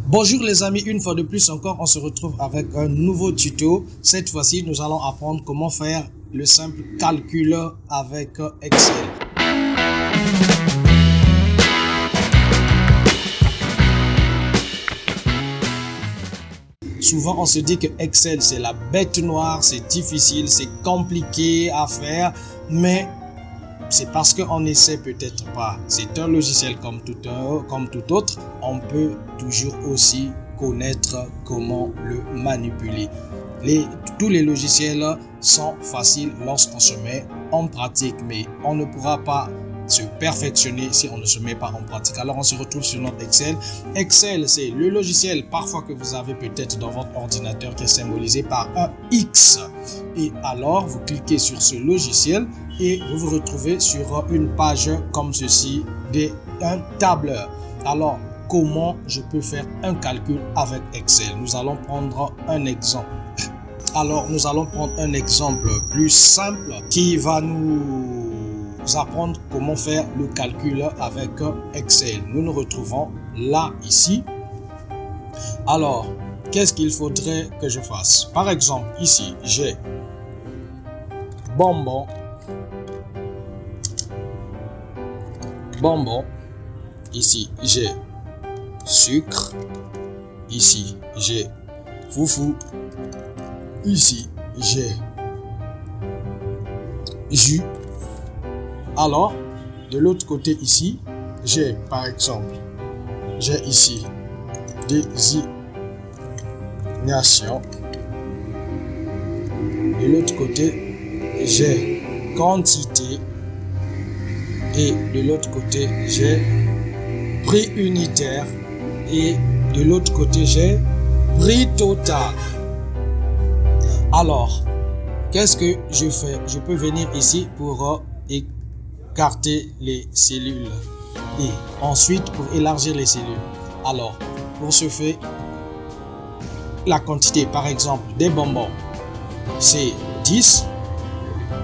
Bonjour les amis, une fois de plus encore, on se retrouve avec un nouveau tuto. Cette fois-ci, nous allons apprendre comment faire le simple calcul avec Excel. Souvent, on se dit que Excel, c'est la bête noire, c'est difficile, c'est compliqué à faire, mais c'est parce qu'on essaie peut-être pas. C'est un logiciel comme tout autre. On peut toujours aussi connaître comment le manipuler. Tous les logiciels sont faciles lorsqu'on se met en pratique, mais on ne pourra pas se perfectionner si on ne se met pas en pratique. Alors on se retrouve sur notre Excel. Excel, c'est le logiciel parfois que vous avez peut-être dans votre ordinateur qui est symbolisé par un X. Et alors vous cliquez sur ce logiciel et vous vous retrouvez sur une page comme ceci d'un tableur. Alors comment je peux faire un calcul avec Excel? Nous allons prendre un exemple. Alors nous allons prendre un exemple plus simple qui va nous apprendre comment faire le calcul avec Excel. Nous nous retrouvons là, ici. Alors, qu'est-ce qu'il faudrait que je fasse? Par exemple, ici, j'ai bonbon. Ici, j'ai sucre. Ici, j'ai foufou. Ici, j'ai jus. Alors, de l'autre côté ici, j'ai par exemple, j'ai ici désignation. De l'autre côté, j'ai quantité. Et de l'autre côté, j'ai prix unitaire. Et de l'autre côté, j'ai prix total. Alors, qu'est-ce que je fais? Je peux venir ici pour écarter les cellules et ensuite pour élargir les cellules. Alors, pour ce fait, la quantité, par exemple, des bonbons, c'est 10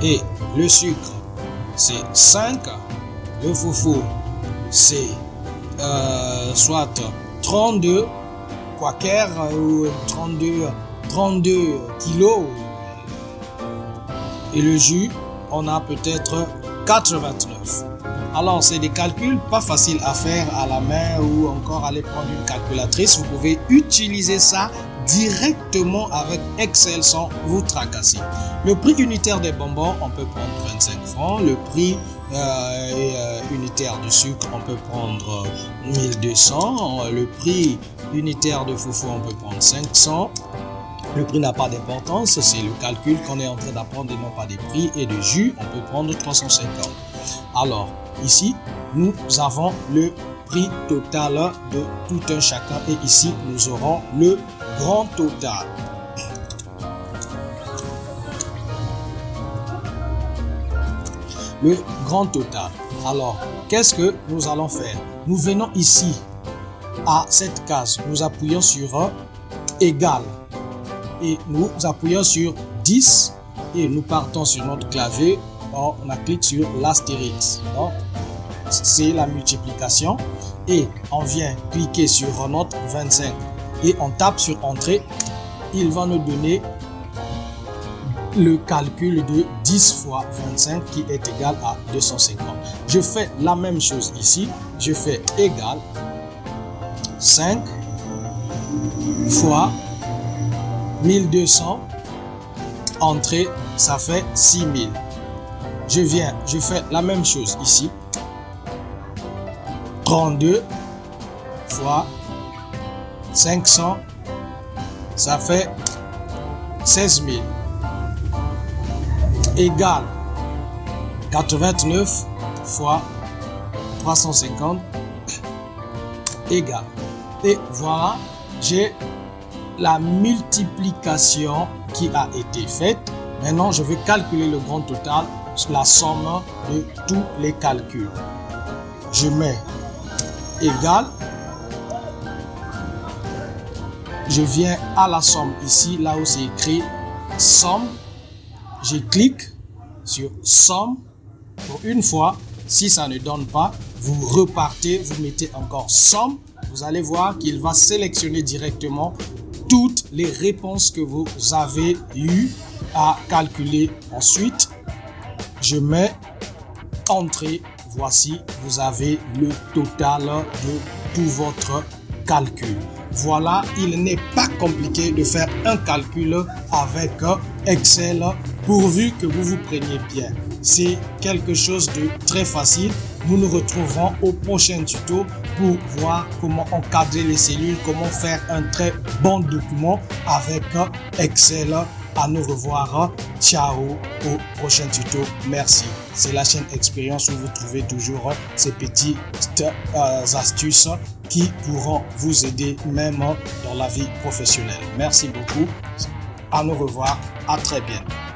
et le sucre, c'est 5. Le foufou, c'est soit 32 quaker ou 32 kilos. Et le jus, on a peut-être 89. Alors, c'est des calculs pas faciles à faire à la main ou encore aller prendre une calculatrice. Vous pouvez utiliser ça directement avec Excel sans vous tracasser. Le prix unitaire des bonbons, on peut prendre 25 francs. Le prix unitaire du sucre, on peut prendre 1200. Le prix unitaire de foufou, on peut prendre 500. Le prix n'a pas d'importance, c'est le calcul qu'on est en train d'apprendre et non pas des prix. Et de jus, on peut prendre 350. Alors, ici, nous avons le prix total de tout un chacun. Et ici, nous aurons le grand total. Le grand total. Alors, qu'est-ce que nous allons faire? Nous venons ici, à cette case. Nous appuyons sur égal. Et nous appuyons sur 10 et nous partons sur notre clavier. On clique sur l'astérisque. C'est la multiplication. Et on vient cliquer sur notre 25 et on tape sur entrée. Il va nous donner le calcul de 10 fois 25 qui est égal à 250. Je fais la même chose ici. Je fais égal 5 fois 1200, entrée, ça fait 6000. Je fais la même chose ici. 32 fois 500, ça fait 16 000. Égal 89 fois 350, égal. Et voilà, j'ai la multiplication qui a été faite. Maintenant, je vais calculer le grand total, la somme de tous les calculs. Je mets égal. Je viens à la somme ici, là où c'est écrit somme. Je clique sur somme pour une fois. Si ça ne donne pas, vous repartez, vous mettez encore somme vous allez voir qu'il va sélectionner directement toutes les réponses que vous avez eues à calculer. Ensuite, je mets entrée. Voici, vous avez le total de tout votre calcul. Voilà, il n'est pas compliqué de faire un calcul avec Excel pourvu que vous vous preniez bien. C'est quelque chose de très facile. Nous nous retrouverons au prochain tuto pour voir comment encadrer les cellules, comment faire un très bon document avec Excel. À nous revoir. Ciao au prochain tuto. Merci. C'est la chaîne Expérience où vous trouvez toujours ces petites astuces qui pourront vous aider même dans la vie professionnelle. Merci beaucoup. À nous revoir. À très bientôt.